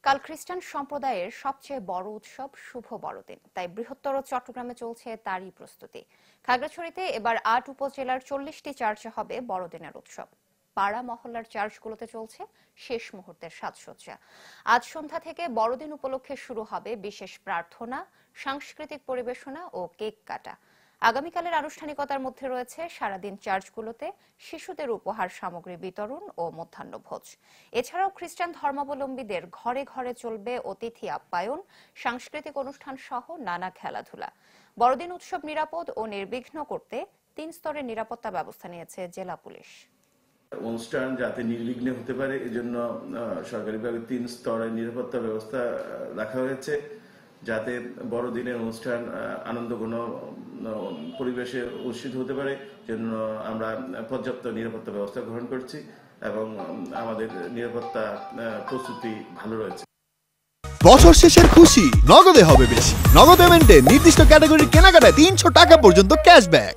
কাল খ্রিস্টান সম্প্রদায়ের সবচেয়ে বড় উৎসব শুভ বড়দিন, তাই বৃহত্তর চট্টগ্রামে চলছে তারই প্রস্তুতি। খাগড়াছড়িতে এবার ৮ উপজেলার ৪০টি চার্চে হবে বড়দিনের উৎসব। পাড়া মহল্লার চার্চগুলোতে চলছে শেষ মুহূর্তের সাজসজ্জা। আজ সন্ধ্যা থেকে বড়দিন উপলক্ষে শুরু হবে বিশেষ প্রার্থনা, সাংস্কৃতিক পরিবেশনা ও কেক কাটা। আগামীকালের আনুষ্ঠানিকতার মধ্যে রয়েছে সারাদিন চার্চগুলোতে শিশুদের উপহার সামগ্রী বিতরণ ও মধ্যাহ্নভোজ। এছাড়াও খ্রিস্টান ধর্মাবলম্বীদের ঘরে ঘরে চলবে অতিথি আপ্যায়ন, সাংস্কৃতিক অনুষ্ঠান সহ নানা খেলাধুলা। বড়দিন উৎসব নিরাপদ ও নির্বিঘ্ন করতে ৩ স্তরের নিরাপত্তা ব্যবস্থা নিয়েছে জেলা পুলিশ। অনুষ্ঠান যাতে নির্বিঘ্নে হতে পারে এজন্য সরকারিভাবে ৩ স্তরের নিরাপত্তা ব্যবস্থা রাখা হয়েছে, যাতে বড়দিনের অনুষ্ঠান আনন্দঘন পরিবেশে অনুষ্ঠিত হতে পারে। জন্য আমরা পর্যাপ্ত নিরাপত্তা ব্যবস্থা গ্রহণ করছি এবং আমাদের নিরাপত্তা প্রস্তুতি ভালো রয়েছে। বছর শেষের খুশি নগদে হবে বেশি। নগদ পেমেন্টে নির্দিষ্ট ক্যাটাগরির কেনাকাটায় ৩০০ টাকা পর্যন্ত ক্যাশব্যাক।